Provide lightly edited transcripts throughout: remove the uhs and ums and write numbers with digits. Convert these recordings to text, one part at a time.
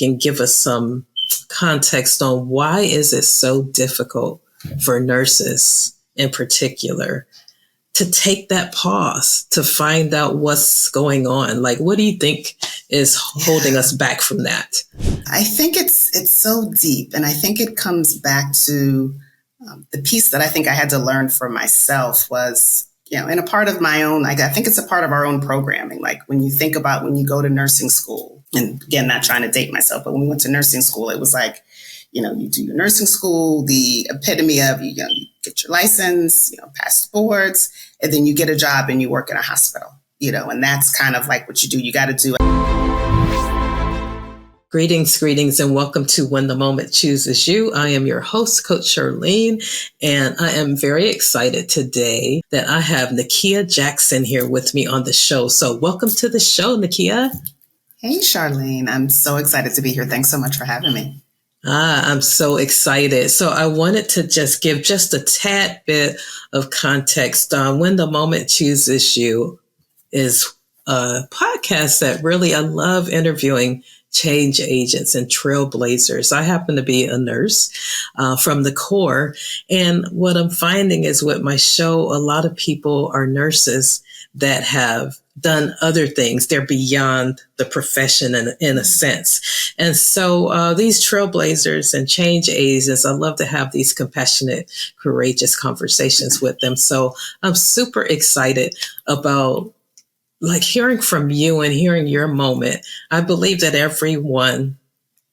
can give us some context on why is it so difficult for nurses in particular to take that pause to find out what's going on. Like, what do you think is holding us back from that? I think it's so deep, and I think it comes back to the piece that I think I had to learn for myself was, in a part of my own, I think it's a part of our own programming. Like when you think about when you go to nursing school, and again, not trying to date myself, but when we went to nursing school, it was like, you do your nursing school, the epitome of, you get your license, pass the boards, and then you get a job and you work in a hospital, and that's kind of like what you do. You got to do. Greetings, and welcome to When the Moment Chooses You. I am your host, Coach Charlene, and I am very excited today that I have Nickia Jackson here with me on the show. So welcome to the show, Nickia. Hey, Charlene. I'm so excited to be here. Thanks so much for having me. I'm so excited. So I wanted to just give just a tad bit of context on When the Moment Chooses You is a podcast that really I love interviewing change agents and trailblazers. I happen to be a nurse from the core. And what I'm finding is with my show, a lot of people are nurses that have done other things. They're beyond the profession in a sense. And so these trailblazers and change agents, I love to have these compassionate, courageous conversations with them. So I'm super excited about hearing from you and hearing your moment. I believe that everyone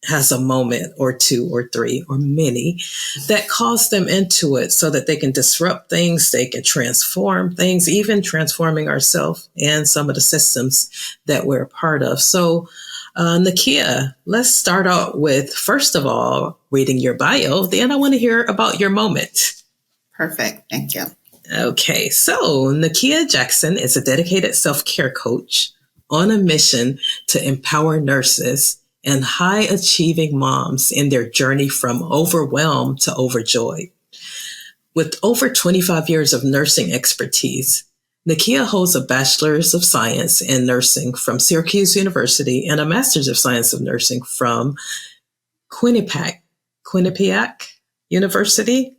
has a moment or two or three or many that calls them into it so that they can disrupt things, they can transform things, even transforming ourselves and some of the systems that we're a part of. So, Nickia, let's start out with, first of all, reading your bio. Then I want to hear about your moment. Perfect. Thank you. Okay, so Nickia Jackson is a dedicated self-care coach on a mission to empower nurses and high-achieving moms in their journey from overwhelmed to overjoyed. With over 25 years of nursing expertise, Nickia holds a Bachelor's of Science in Nursing from Syracuse University and a Master's of Science of Nursing from Quinnipiac University.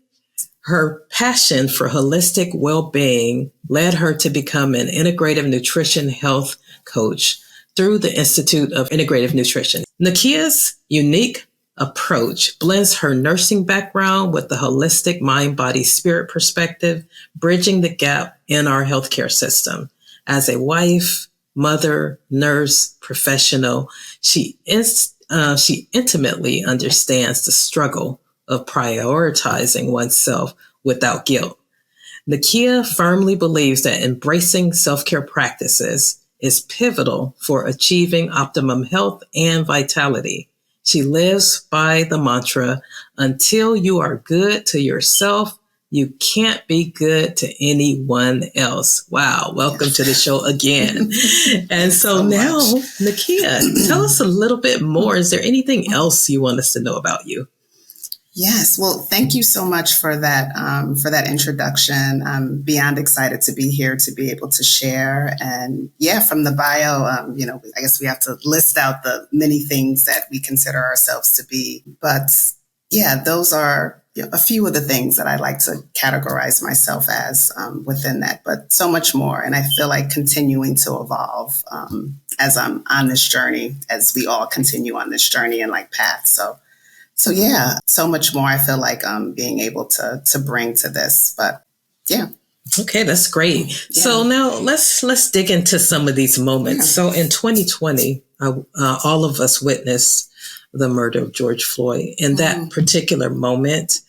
Her passion for holistic well-being led her to become an integrative nutrition health coach through the Institute of Integrative Nutrition. Nickia's unique approach blends her nursing background with the holistic mind, body, spirit perspective, bridging the gap in our healthcare system. As a wife, mother, nurse, professional, she intimately understands the struggle of prioritizing oneself without guilt. Nickia firmly believes that embracing self-care practices is pivotal for achieving optimum health and vitality. She lives by the mantra, until you are good to yourself, you can't be good to anyone else. Wow. Welcome to the show again. And so now, Nickia, tell us a little bit more. Is there anything else you want us to know about you? Yes. Well, thank you so much for that introduction. I'm beyond excited to be here to be able to share. And from the bio, I guess we have to list out the many things that we consider ourselves to be. But those are a few of the things that I like to categorize myself as within that, but so much more. And I feel like continuing to evolve as I'm on this journey, as we all continue on this journey and path. So so much more I feel like I'm being able to bring to this, but yeah. Okay, that's great. Yeah. So now let's dig into some of these moments. Yeah. So in 2020, all of us witnessed the murder of George Floyd, and that particular moment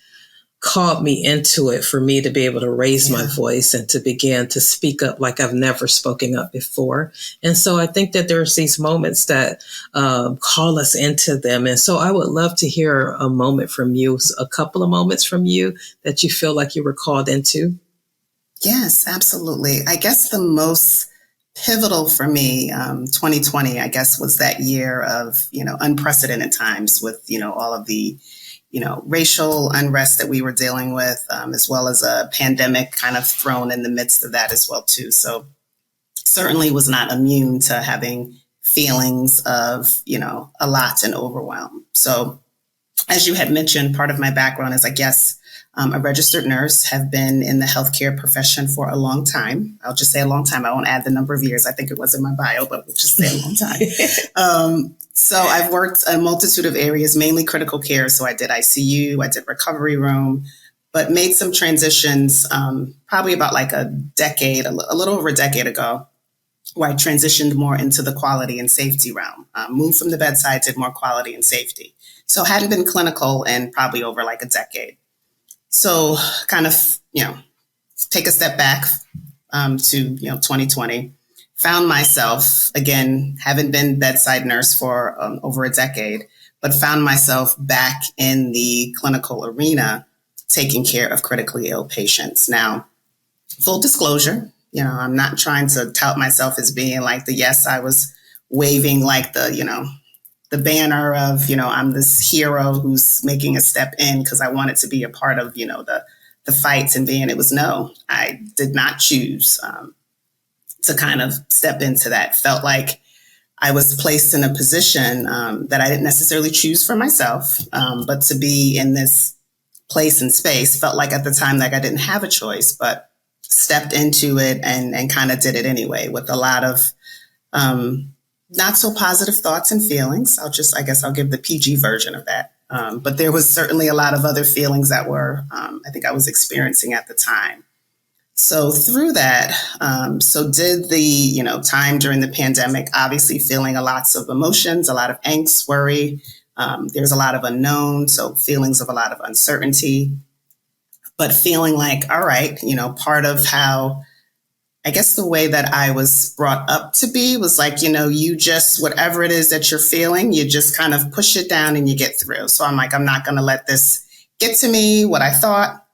called me into it for me to be able to raise my voice and to begin to speak up like I've never spoken up before. And so I think that there's these moments that call us into them. And so I would love to hear a moment from you, a couple of moments from you that you feel like you were called into. Yes, absolutely. I guess the most pivotal for me, 2020, I guess, was that year of, unprecedented times with, all of the racial unrest that we were dealing with, as well as a pandemic kind of thrown in the midst of that as well, too. So certainly was not immune to having feelings of, a lot and overwhelm. So as you had mentioned, part of my background is, I guess, a registered nurse, have been in the healthcare profession for a long time. I'll just say a long time. I won't add the number of years. I think it was in my bio, but we'll just say a long time. So I've worked a multitude of areas, mainly critical care. So I did ICU, I did recovery room, but made some transitions probably about like a little over a decade ago, where I transitioned more into the quality and safety realm. Moved from the bedside, did more quality and safety. So hadn't been clinical in probably over like a decade. So kind of, take a step back to, 2020, found myself, again, haven't been bedside nurse for over a decade, but found myself back in the clinical arena, taking care of critically ill patients. Now, full disclosure, I'm not trying to tout myself as being like I was waving like the banner of, I'm this hero who's making a step in because I wanted to be a part of, the fights and being, no, I did not choose to kind of step into that. Felt like I was placed in a position that I didn't necessarily choose for myself, but to be in this place and space felt like at the time like I didn't have a choice, but stepped into it and kind of did it anyway with a lot of not so positive thoughts and feelings. I'll give the PG version of that. But there was certainly a lot of other feelings that were, I think I was experiencing at the time. So through that, did the, time during the pandemic, obviously feeling lots of emotions, a lot of angst, worry. There's a lot of unknown. So feelings of a lot of uncertainty, but feeling like, all right, part of how, I guess the way that I was brought up to be was like, you just, whatever it is that you're feeling, you just kind of push it down and you get through. So I'm like, I'm not going to let this get to me, what I thought.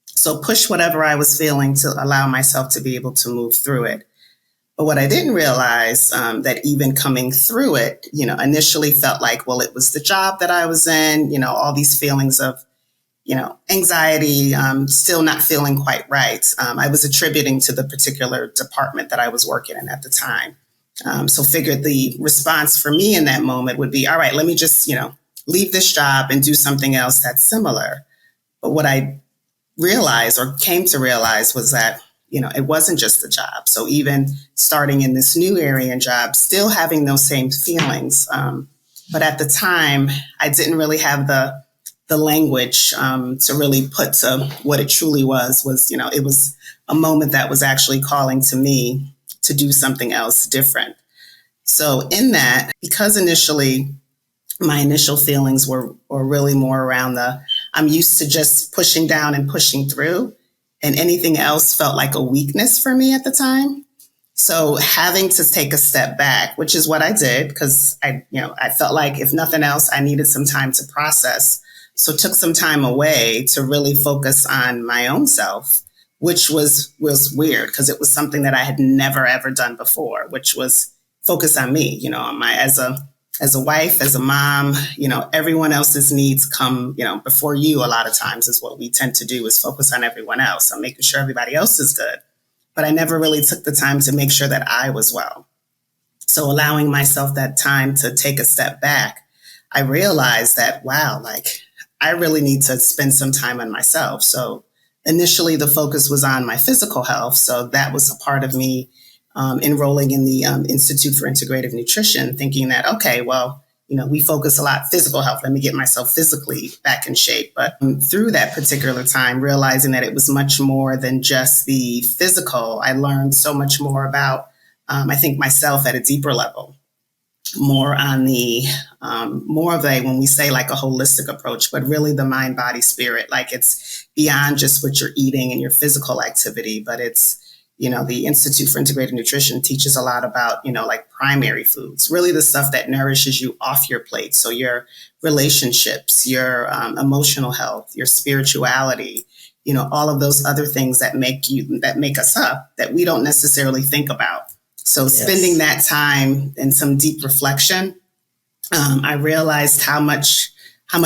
So push whatever I was feeling to allow myself to be able to move through it. But what I didn't realize that even coming through it, initially felt like, well, it was the job that I was in, all these feelings of, anxiety, still not feeling quite right. I was attributing to the particular department that I was working in at the time. So figured the response for me in that moment would be, all right, let me just, leave this job and do something else that's similar. But what I realized or came to realize was that, it wasn't just the job. So even starting in this new area and job, still having those same feelings. But at the time, I didn't really have the language to really put to what it truly was, it was a moment that was actually calling to me to do something else different. So in that, because initially my initial feelings were really more around I'm used to just pushing down and pushing through, and anything else felt like a weakness for me at the time. So having to take a step back, which is what I did, because I felt like if nothing else, I needed some time to process. So took some time away to really focus on my own self, which was weird because it was something that I had never, ever done before, which was focus on me, as a wife, as a mom, everyone else's needs come, before you. A lot of times is what we tend to do, is focus on everyone else. I'm making sure everybody else is good. But I never really took the time to make sure that I was well. So allowing myself that time to take a step back, I realized that, wow, I really need to spend some time on myself. So initially the focus was on my physical health. So that was a part of me enrolling in the Institute for Integrative Nutrition, thinking that, okay, well, we focus a lot physical health. Let me get myself physically back in shape. But through that particular time, realizing that it was much more than just the physical, I learned so much more about, I think, myself at a deeper level, more on the, more of a, when we say like a holistic approach, but really the mind, body, spirit, like it's beyond just what you're eating and your physical activity, but it's, the Institute for Integrative Nutrition teaches a lot about, like primary foods, really the stuff that nourishes you off your plate. So your relationships, your emotional health, your spirituality, all of those other things that make us up that we don't necessarily think about. So spending that time in some deep reflection, I realized how much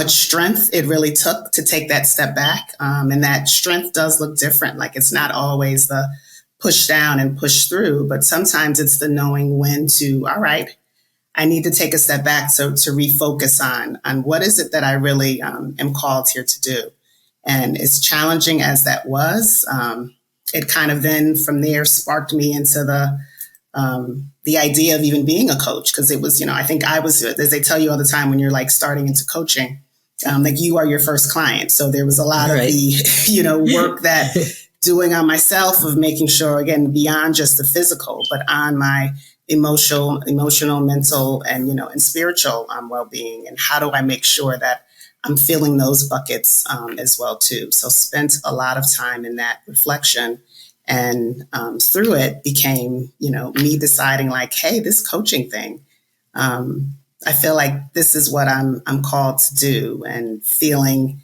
strength it really took to take that step back. And that strength does look different. Like it's not always the push down and push through, but sometimes it's the knowing when to, all right, I need to take a step back to refocus on what is it that I really am called here to do. And as challenging as that was, it kind of then from there sparked me into the idea of even being a coach. Cause it was, I think I was, as they tell you all the time when you're like starting into coaching, like you are your first client. So there was a lot of the, work that doing on myself of making sure, again, beyond just the physical, but on my emotional, mental, and spiritual well-being. And how do I make sure that I'm filling those buckets as well, too. So spent a lot of time in that reflection. And through it became, me deciding like, hey, this coaching thing, I feel like this is what I'm called to do, and feeling,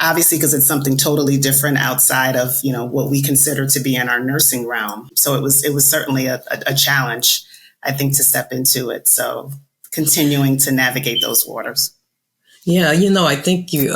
obviously, because it's something totally different outside of, what we consider to be in our nursing realm. So it was certainly a challenge, I think, to step into it. So continuing to navigate those waters. Yeah, I think you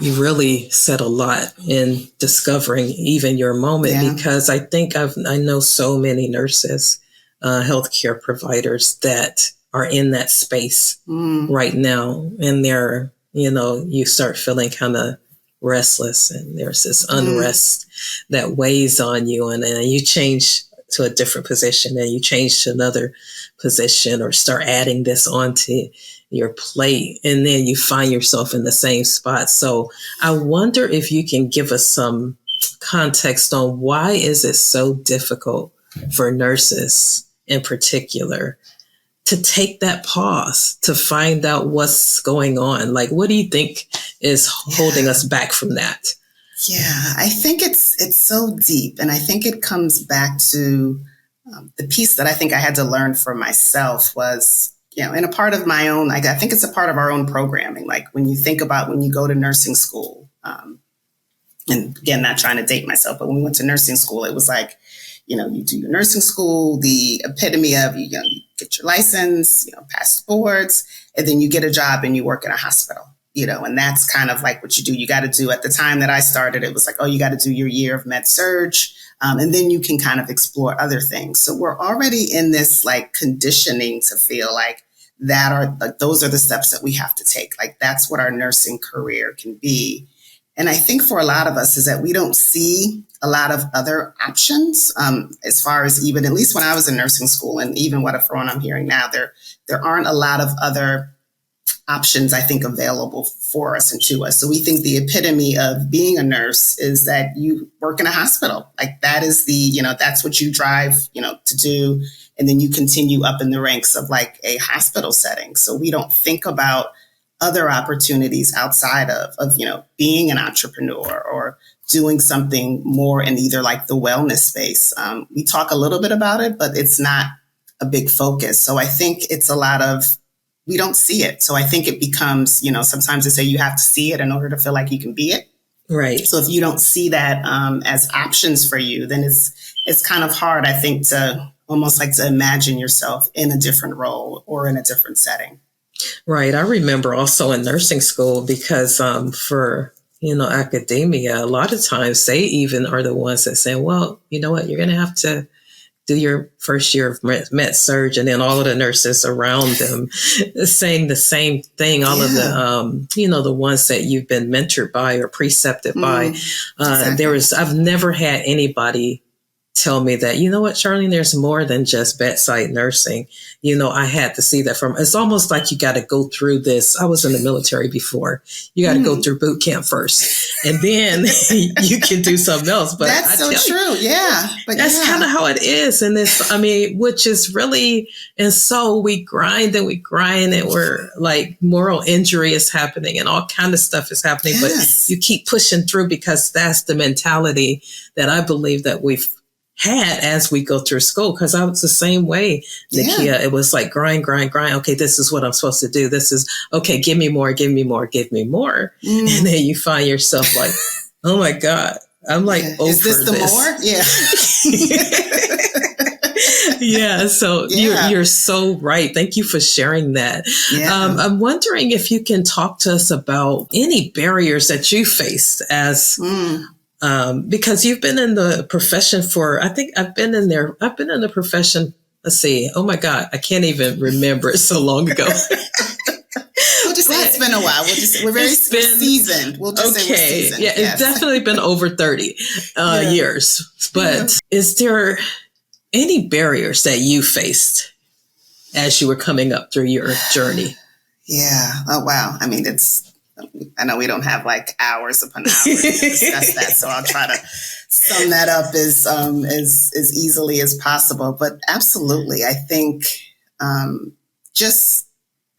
really said a lot in discovering even your moment, because I think I know so many nurses, healthcare providers that are in that space right now, and they're, you start feeling kind of restless, and there's this unrest that weighs on you, and then you change to a different position, and you change to another position, or start adding this onto your plate, and then you find yourself in the same spot. So I wonder if you can give us some context on why is it so difficult for nurses in particular to take that pause, to find out what's going on? Like, what do you think is holding us back from that? Yeah, I think it's so deep. And I think it comes back to the piece that I think I had to learn for myself was, in a part of my own, I think it's a part of our own programming. Like when you think about when you go to nursing school, and again, not trying to date myself, but when we went to nursing school, it was like, you do your nursing school, the epitome of, you get your license, pass the boards, and then you get a job and you work in a hospital, and that's kind of like what you do. You got to do, at the time that I started, it was like, oh, you got to do your year of med surg. And then you can kind of explore other things. So we're already in this like conditioning to feel like those are the steps that we have to take. Like that's what our nursing career can be. And I think for a lot of us is that we don't see a lot of other options as far as, even at least when I was in nursing school, and even what I'm hearing now, there aren't a lot of other options, I think, available for us and to us. So we think the epitome of being a nurse is that you work in a hospital. Like that is that's what you drive, to do. And then you continue up in the ranks of like a hospital setting. So we don't think about other opportunities outside of being an entrepreneur or doing something more in either like the wellness space. We talk a little bit about it, but it's not a big focus. So I think it's a lot of, we don't see it. So I think it becomes, sometimes they say you have to see it in order to feel like you can be it. Right. So if you don't see that as options for you, then it's kind of hard, I think, to almost like to imagine yourself in a different role or in a different setting. Right. I remember also in nursing school, because for, academia, a lot of times they even are the ones that say, well, you know what, you're going to have to do your first year of med surg, and then all of the nurses around them saying the same thing. All of the, the ones that you've been mentored by or precepted by. Exactly. I've never had anybody tell me that, you know what, Charlene, there's more than just bedside nursing. I had to see that it's almost like you got to go through this. I was in the military before. You got to go through boot camp first, and then you can do something else. But that's so true. Yeah. But that's kind of how it is. And which is really, and so we grind and we're like moral injury is happening and all kind of stuff is happening, but you keep pushing through because that's the mentality that I believe that we've had as we go through school. Because I was the same way, Nickia. Yeah. It was like grind. Okay, this is what I'm supposed to do. This is okay. Give me more. And then you find yourself like, oh my God, I'm like, over is this the more? Yeah. Yeah. So you're so right. Thank you for sharing that. Yeah. I'm wondering if you can talk to us about any barriers that you faced as because you've been in the profession for, I think I've been in the profession let's see. Oh my God, I can't even remember. It's so long ago. We'll just say it's been a while. We're very seasoned. We'll just say we're seasoned. Yeah, yes. It's definitely been over 30 years. But is there any barriers that you faced as you were coming up through your journey? Yeah. Oh, wow. I mean, I know we don't have like hours upon hours to discuss that, so I'll try to sum that up as easily as possible. But absolutely, I think just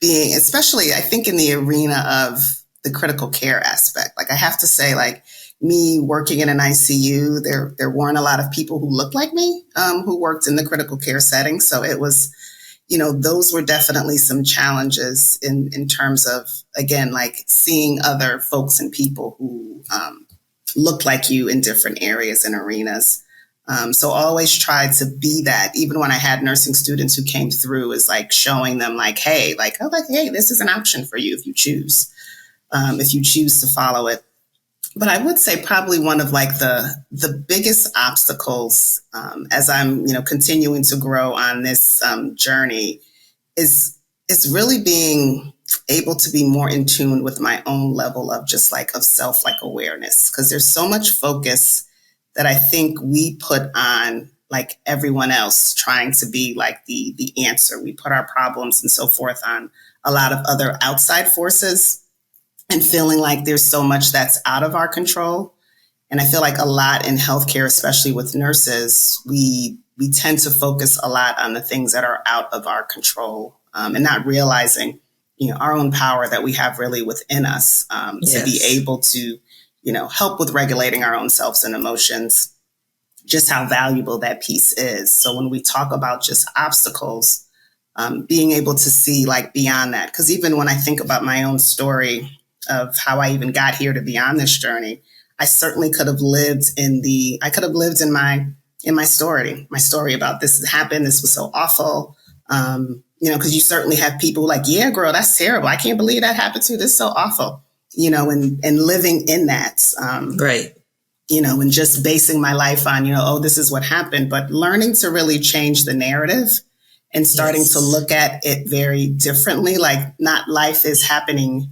being, especially I think in the arena of the critical care aspect, like I have to say, like me working in an ICU, there weren't a lot of people who looked like me who worked in the critical care setting. So it was, those were definitely some challenges in terms of, again, like seeing other folks and people who looked like you in different areas and arenas. So always tried to be that, even when I had nursing students who came through, is like showing them like, hey, this is an option for you if you choose to follow it. But I would say probably one of like the biggest obstacles as I'm, continuing to grow on this journey is really being able to be more in tune with my own level of just like of self like awareness, because there's so much focus that I think we put on like everyone else trying to be like the answer. We put our problems and so forth on a lot of other outside forces, and feeling like there's so much that's out of our control. And I feel like a lot in healthcare, especially with nurses, we tend to focus a lot on the things that are out of our control, and not realizing, our own power that we have really within us to be able to, help with regulating our own selves and emotions, just how valuable that piece is. So when we talk about just obstacles, being able to see like beyond that, because even when I think about my own story of how I even got here to be on this journey, I certainly could have lived in my story about this has happened. This was so awful. Because you certainly have people like, yeah, girl, that's terrible. I can't believe that happened to you. This is so awful, and living in that, right. And just basing my life on, this is what happened, but learning to really change the narrative and starting to look at it very differently. Like not life is happening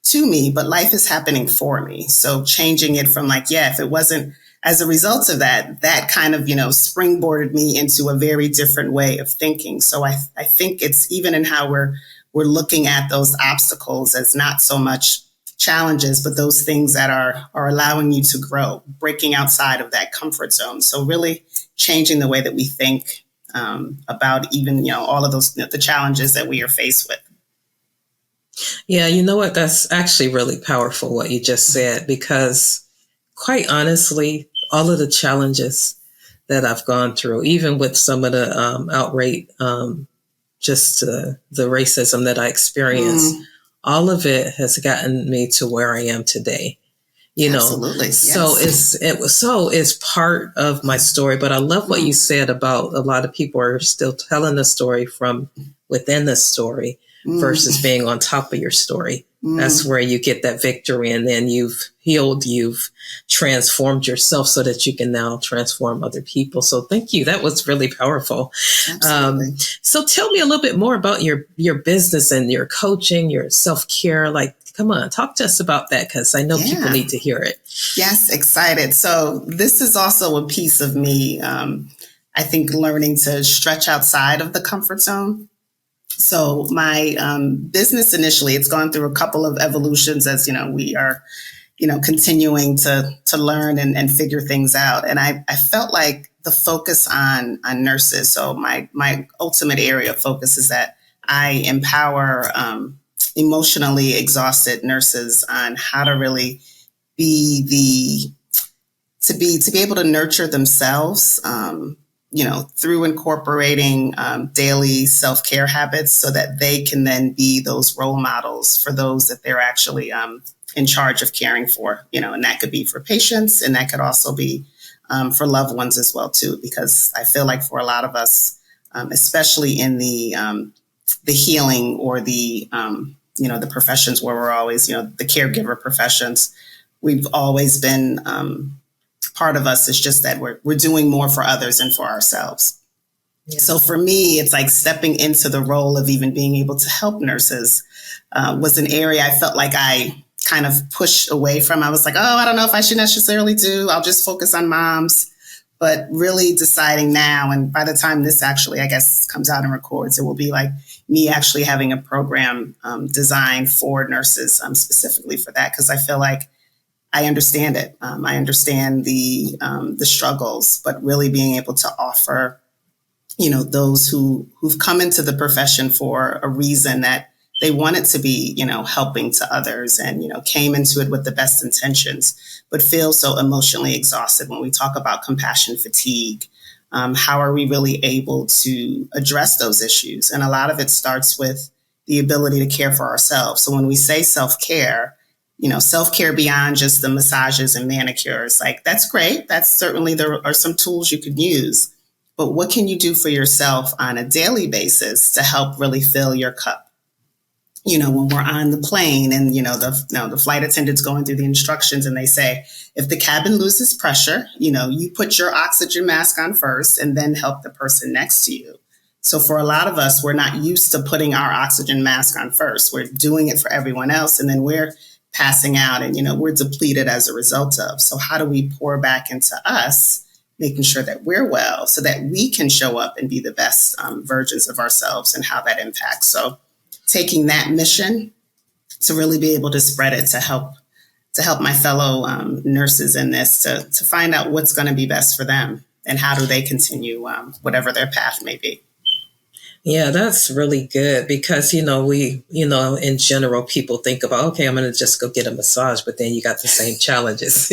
to me, but life is happening for me. So changing it from like, if it wasn't as a result of that kind of, springboarded me into a very different way of thinking. So I think it's even in how we're looking at those obstacles as not so much challenges, but those things that are allowing you to grow, breaking outside of that comfort zone. So really changing the way that we think about even, all of those, the challenges that we are faced with. Yeah, you know what? That's actually really powerful what you just said, because quite honestly, all of the challenges that I've gone through, even with some of the outright, just the racism that I experienced, all of it has gotten me to where I am today. Absolutely. Yes. So it's part of my story. But I love what you said about a lot of people are still telling the story from within the story versus being on top of your story. That's where you get that victory, and then you've healed, you've transformed yourself so that you can now transform other people. So thank you. That was really powerful. So tell me a little bit more about your business and your coaching, your self-care. Like, come on, talk to us about that, because I know people need to hear it. Yes, excited. So this is also a piece of me, I think, learning to stretch outside of the comfort zone. So my business initially, it's gone through a couple of evolutions as, we are, continuing to learn and figure things out. And I felt like the focus on nurses. So my ultimate area of focus is that I empower emotionally exhausted nurses on how to really be to be able to nurture themselves, through incorporating daily self-care habits so that they can then be those role models for those that they're actually in charge of caring for, and that could be for patients, and that could also be for loved ones as well, too, because I feel like for a lot of us, especially in the healing or the professions where we're always, the caregiver professions, we've always been part of us is just that we're doing more for others and for ourselves. Yeah. So for me, it's like stepping into the role of even being able to help nurses was an area I felt like I kind of pushed away from. I was like, oh, I don't know if I should necessarily do. I'll just focus on moms. But really deciding now, and by the time this actually, I guess, comes out and records, it will be like me actually having a program designed for nurses specifically for that, because I feel like I understand it. I understand the struggles, but really being able to offer, those who've come into the profession for a reason that they wanted to be, helping to others and, came into it with the best intentions, but feel so emotionally exhausted. When we talk about compassion fatigue, how are we really able to address those issues? And a lot of it starts with the ability to care for ourselves. So when we say self-care, self-care beyond just the massages and manicures, like that's great. That's certainly, there are some tools you could use, but what can you do for yourself on a daily basis to help really fill your cup? When we're on the plane and, the flight attendant's going through the instructions and they say, if the cabin loses pressure, you put your oxygen mask on first and then help the person next to you. So for a lot of us, we're not used to putting our oxygen mask on first. We're doing it for everyone else. And then we're passing out and, we're depleted as a result of. So how do we pour back into us, making sure that we're well so that we can show up and be the best versions of ourselves, and how that impacts. So taking that mission to really be able to spread it to help my fellow nurses in this to find out what's going to be best for them and how do they continue whatever their path may be. Yeah, that's really good because, we, in general, people think about, okay, I'm going to just go get a massage, but then you got the same challenges.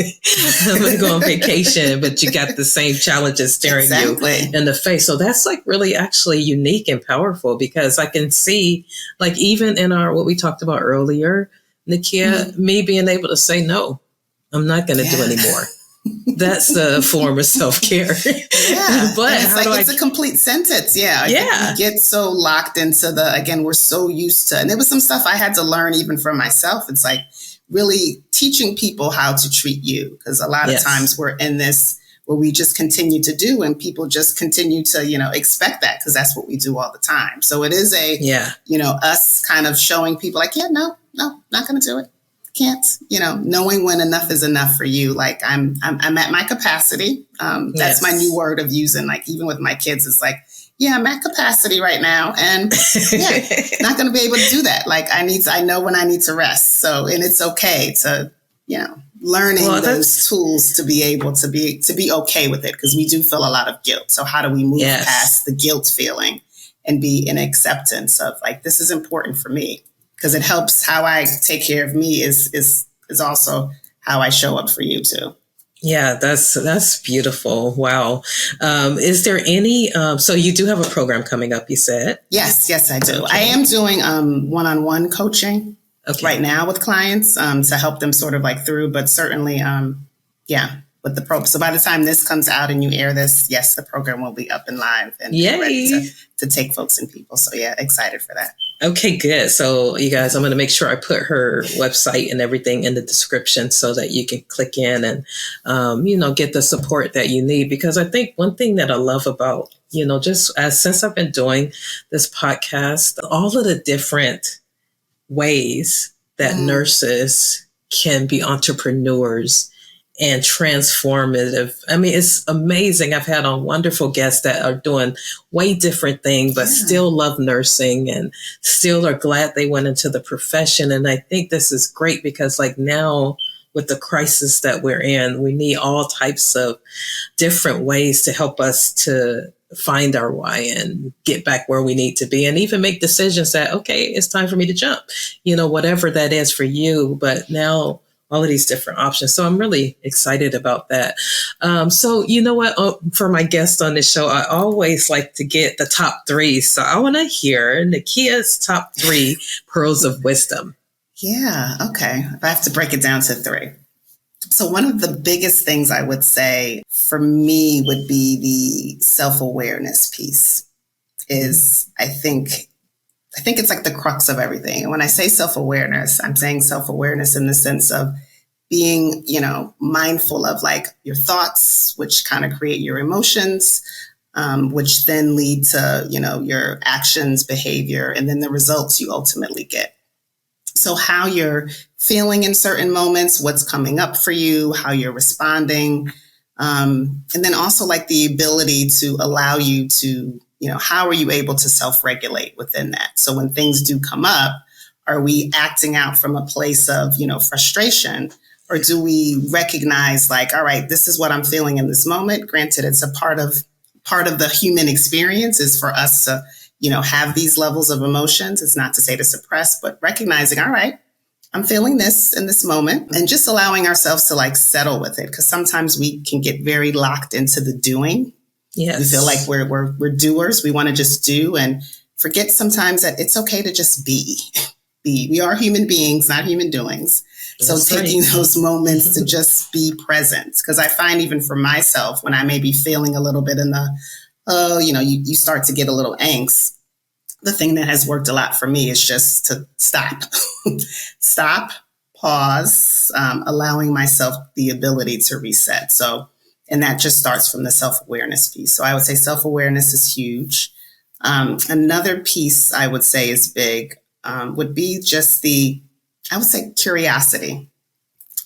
I'm going to go on vacation, but you got the same challenges staring you in the face. So that's like really actually unique and powerful, because I can see, like, even in what we talked about earlier, Nickia, me being able to say, no, I'm not going to do anymore. That's a form of self-care. Yeah. But it's a complete sentence. Yeah. Yeah. We get so locked into we're so used to, and there was some stuff I had to learn even for myself. It's like really teaching people how to treat you. Because a lot of times we're in this where we just continue to do, and people just continue to, expect that because that's what we do all the time. So it is us kind of showing people like, no, not going to do it. Can't, knowing when enough is enough for you. Like I'm at my capacity. That's my new word of using, like, even with my kids, it's like, I'm at capacity right now. And not going to be able to do that. Like I know when I need to rest. So, and it's okay to, learning those tools to be able to be okay with it. Because we do feel a lot of guilt. So how do we move past the guilt feeling and be in acceptance of like, this is important for me? Because it helps how I take care of me is also how I show up for you too. Yeah, that's beautiful. Wow. Is there any, so you do have a program coming up, you said? Yes, I do. Okay. I am doing one-on-one coaching right now with clients to help them sort of like through, but certainly, with the program. So by the time this comes out and you air this, yes, the program will be up and live and ready to take folks and people. So excited for that. Okay, good. So you guys, I'm going to make sure I put her website and everything in the description so that you can click in and, get the support that you need. Because I think one thing that I love about, since I've been doing this podcast, all of the different ways that nurses can be entrepreneurs and transformative. I mean, it's amazing. I've had on wonderful guests that are doing way different things, but still love nursing and still are glad they went into the profession. And I think this is great because like now with the crisis that we're in, we need all types of different ways to help us to find our why and get back where we need to be and even make decisions that, okay, it's time for me to jump, whatever that is for you. But now all of these different options. So I'm really excited about that. So you know what, for my guests on this show, I always like to get the top three. So I want to hear Nickia's top three pearls of wisdom. Yeah. Okay. If I have to break it down to three. So one of the biggest things I would say for me would be the self-awareness piece is I think it's like the crux of everything. And when I say self-awareness, I'm saying self-awareness in the sense of being, mindful of like your thoughts, which kind of create your emotions, which then lead to, your actions, behavior, and then the results you ultimately get. So how you're feeling in certain moments, what's coming up for you, how you're responding, and then also like the ability to allow you to, how are you able to self-regulate within that? So when things do come up, are we acting out from a place of, frustration? Or do we recognize like, all right, this is what I'm feeling in this moment? Granted, it's a part of the human experience is for us to, have these levels of emotions. It's not to say to suppress, but recognizing, all right, I'm feeling this in this moment, and just allowing ourselves to like settle with it. Because sometimes we can get very locked into the doing. Yes. We feel like we're doers. We want to just do and forget sometimes that it's okay to just be. We are human beings, not human doings. So That's taking right. those moments to just be present. Because I find even for myself, when I may be feeling a little bit in the, you start to get a little angst. The thing that has worked a lot for me is just to stop, pause, allowing myself the ability to reset. So, and that just starts from the self-awareness piece. So I would say self-awareness is huge. Another piece I would say is big would be just I would say curiosity.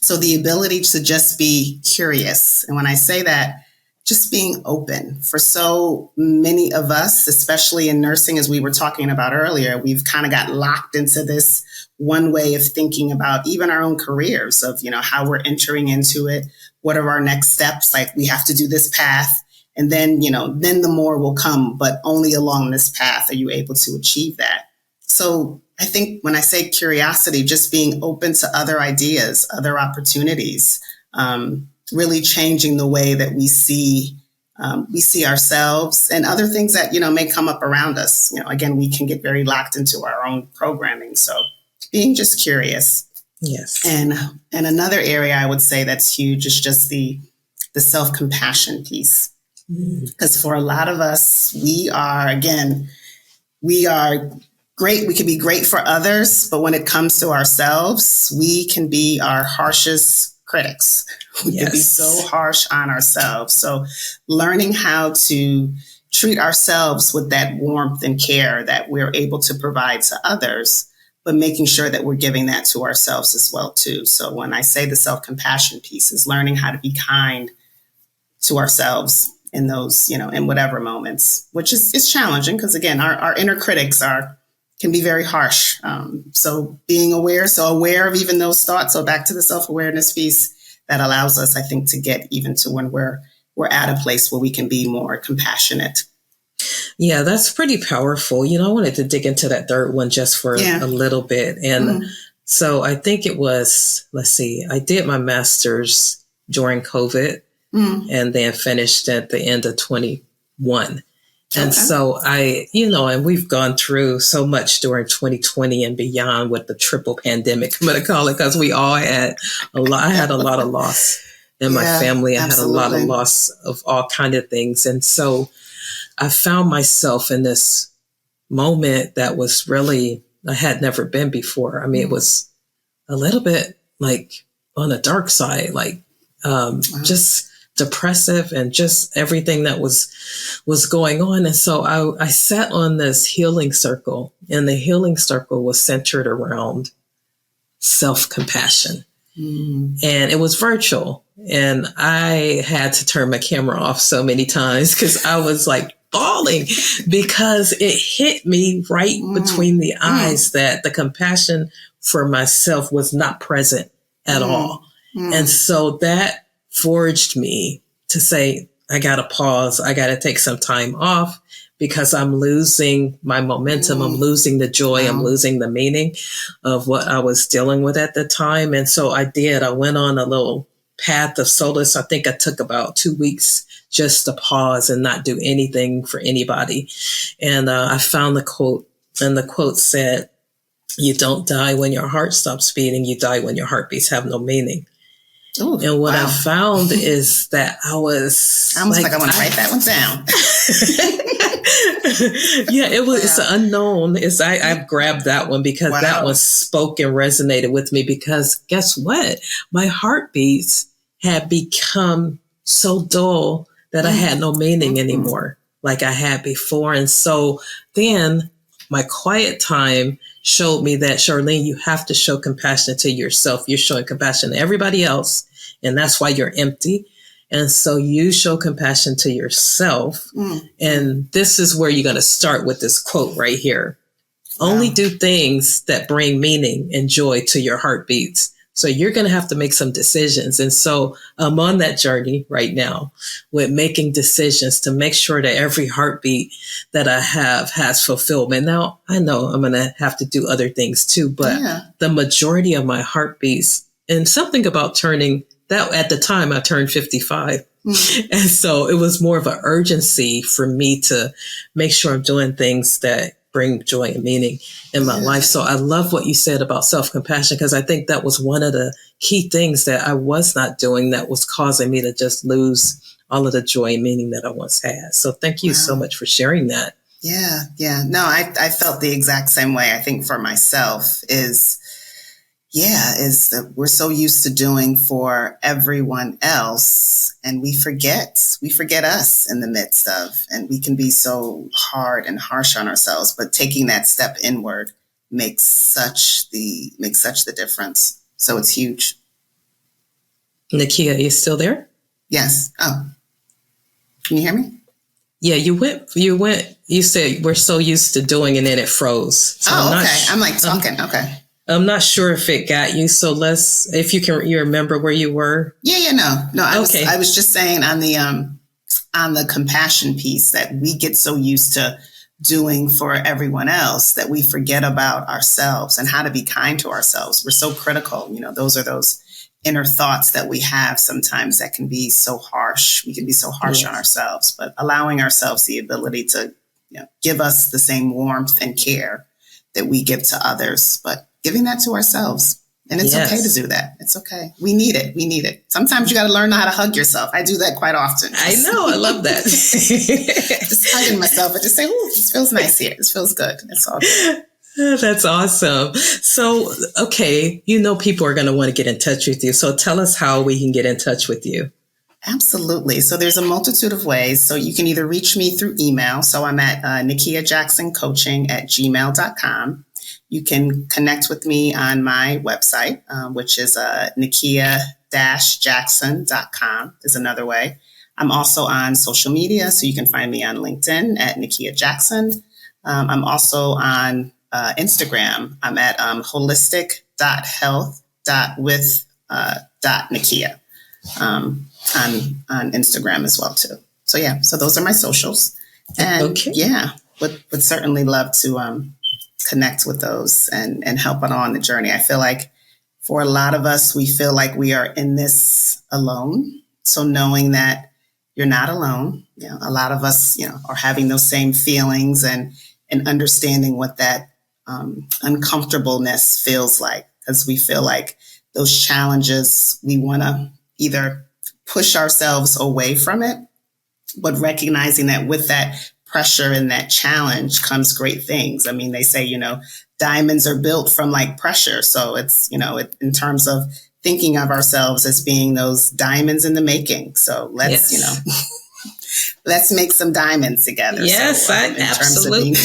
So the ability to just be curious. And when I say that, just being open. For so many of us, especially in nursing, as we were talking about earlier, we've kind of got locked into this one way of thinking about even our own careers of, how we're entering into it. What are our next steps? Like we have to do this path. And then, then the more will come, but only along this path are you able to achieve that. So I think when I say curiosity, just being open to other ideas, other opportunities, really changing the way that we see ourselves and other things that, may come up around us. Again, we can get very locked into our own programming. So being just curious. Yes. And another area I would say that's huge is just the self-compassion piece. Because for a lot of us, we are great. We can be great for others, but when it comes to ourselves, we can be our harshest critics. We can be so harsh on ourselves. So learning how to treat ourselves with that warmth and care that we're able to provide to others, but making sure that we're giving that to ourselves as well, too. So when I say the self-compassion piece is learning how to be kind to ourselves in those, in whatever moments, which is challenging because, again, our inner critics can be very harsh. So being aware of even those thoughts. So back to the self-awareness piece that allows us, I think, to get even to when we're at a place where we can be more compassionate. Yeah, that's pretty powerful. I wanted to dig into that third one just for a little bit. And so I think it was, I did my master's during COVID and then finished at the end of 21. And so and we've gone through so much during 2020 and beyond with the triple pandemic, I'm going to call it, because we all had I had a lot of loss in my family. I had a lot of loss of all kind of things. And so I found myself in this moment that was really, I had never been before. I mean, it was a little bit like on the dark side, like just depressive and just everything that was going on. And so I sat on this healing circle, and the healing circle was centered around self-compassion. And it was virtual. And I had to turn my camera off so many times because I was like bawling because it hit me right between the eyes that the compassion for myself was not present at all. And so that forged me to say, I got to pause. I got to take some time off because I'm losing my momentum. I'm losing the joy. I'm losing the meaning of what I was dealing with at the time. And so I went on a little path of solace. I think I took about 2 weeks just to pause and not do anything for anybody. And I found the quote, and the quote said, "You don't die when your heart stops beating. You die when your heartbeats have no meaning." Ooh, and what I found is that I almost like I want to write that one down. It's unknown. I've grabbed that one because that one spoke and resonated with me, because guess what? My heartbeats had become so dull that I had no meaning anymore. like I had before. And so then my quiet time showed me that, Charlene, you have to show compassion to yourself. You're showing compassion to everybody else, and that's why you're empty. And so you show compassion to yourself. And this is where you're going to start with this quote right here. Wow. Only do things that bring meaning and joy to your heartbeats. So you're going to have to make some decisions. And so I'm on that journey right now with making decisions to make sure that every heartbeat that I have has fulfillment. Now, I know I'm going to have to do other things too, but the majority of my heartbeats, and something about turning that, at the time I turned 55. And so it was more of an urgency for me to make sure I'm doing things that bring joy and meaning in my life. So I love what you said about self-compassion, because I think that was one of the key things that I was not doing that was causing me to just lose all of the joy and meaning that I once had. So thank you so much for sharing that. Yeah. No, I felt the exact same way. I think for myself is that we're so used to doing for everyone else, and we forget us in the midst of, and we can be so hard and harsh on ourselves, but taking that step inward makes such the difference. So it's huge. Nickia, are you still there? Yes. Oh, can you hear me? Yeah, you said we're so used to doing, and then it froze. So I'm like talking. Okay. I'm not sure if it got you. So if you remember where you were. Yeah. No. I was just saying on the compassion piece that we get so used to doing for everyone else that we forget about ourselves and how to be kind to ourselves. We're so critical. Those are those inner thoughts that we have sometimes that can be so harsh. We can be so harsh on ourselves, but allowing ourselves the ability to, give us the same warmth and care that we give to others, but giving that to ourselves. And it's okay to do that. It's okay. We need it. Sometimes you got to learn how to hug yourself. I do that quite often. I know. I love that. Just hugging myself and just saying, "Ooh, this feels nice here. This feels good." It's all good. That's awesome. So, okay, people are going to want to get in touch with you. So tell us how we can get in touch with you. Absolutely. So there's a multitude of ways. So you can either reach me through email. So I'm at nickiajacksoncoaching@gmail.com. You can connect with me on my website, which is nickia-jackson.com is another way. I'm also on social media, so you can find me on LinkedIn at Nickia Jackson. I'm also on Instagram. I'm at holistic.health.with.Nickia on Instagram as well, too. So those are my socials. And would certainly love to connect with those and help on the journey. I feel like for a lot of us, we feel like we are in this alone. So knowing that you're not alone, a lot of us, are having those same feelings and understanding what that uncomfortableness feels like, because we feel like those challenges, we want to either push ourselves away from it, but recognizing that with that pressure and that challenge comes great things. I mean, they say, diamonds are built from pressure. So it's, in terms of thinking of ourselves as being those diamonds in the making. So let's, let's make some diamonds together. Yes, so, I absolutely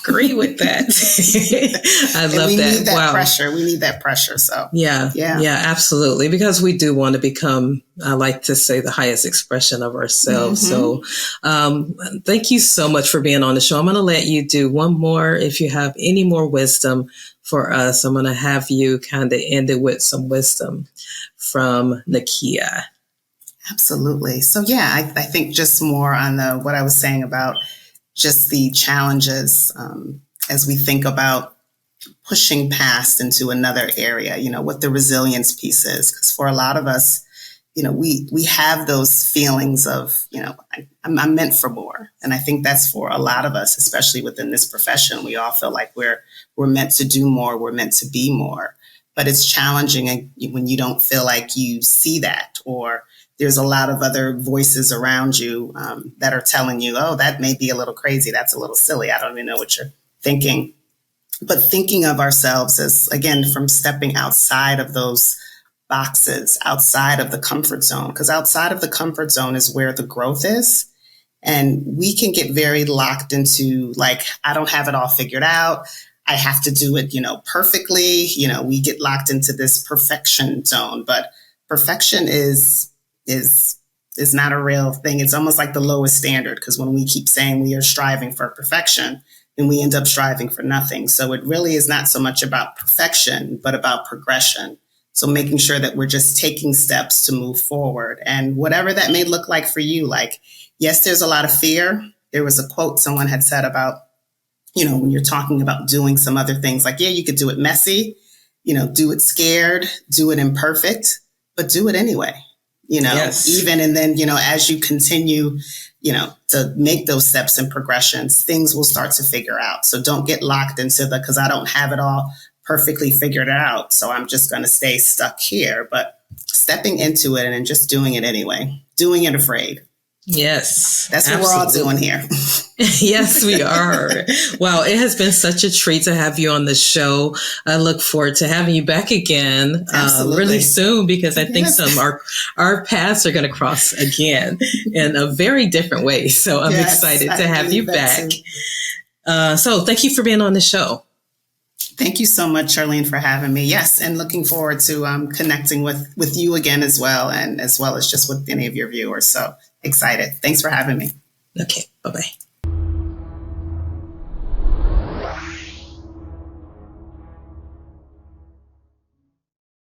agree with that. I love that. We need that pressure. We need that pressure. So yeah, absolutely. Because we do want to become, I like to say, the highest expression of ourselves. So thank you so much for being on the show. I'm going to let you do one more. If you have any more wisdom for us, I'm going to have you kind of end it with some wisdom from Nickia. Absolutely. So, I think just more on what I was saying about just the challenges as we think about pushing past into another area, what the resilience piece is. Because for a lot of us, we have those feelings of, I'm meant for more. And I think that's for a lot of us, especially within this profession. We all feel like we're meant to do more. We're meant to be more. But it's challenging when you don't feel like you see that, or there's a lot of other voices around you that are telling you, oh, that may be a little crazy. That's a little silly. I don't even know what you're thinking. But thinking of ourselves as, again, from stepping outside of those boxes, outside of the comfort zone, because outside of the comfort zone is where the growth is. And we can get very locked into like, I don't have it all figured out. I have to do it, perfectly. We get locked into this perfection zone, but perfection is not a real thing. It's almost like the lowest standard, because when we keep saying we are striving for perfection, then we end up striving for nothing. So it really is not so much about perfection, but about progression. So making sure that we're just taking steps to move forward, and whatever that may look like for you. Like, yes, there's a lot of fear. There was a quote someone had said about, when you're talking about doing some other things, like, yeah, you could do it messy, do it scared, do it imperfect, but do it anyway, Yes. even. And then, as you continue, to make those steps and progressions, things will start to figure out. So don't get locked into because I don't have it all perfectly figured out, so I'm just going to stay stuck here. But stepping into it and just doing it anyway, doing it afraid. Yes. That's what we're all doing here. Yes, we are. Wow. It has been such a treat to have you on the show. I look forward to having you back again really soon, because I think our paths are going to cross again in a very different way. So I'm excited to have you back. So thank you for being on the show. Thank you so much, Charlene, for having me. Yes, and looking forward to connecting with you again as well, and as well as just with any of your viewers. So excited. Thanks for having me. Okay. Bye-bye.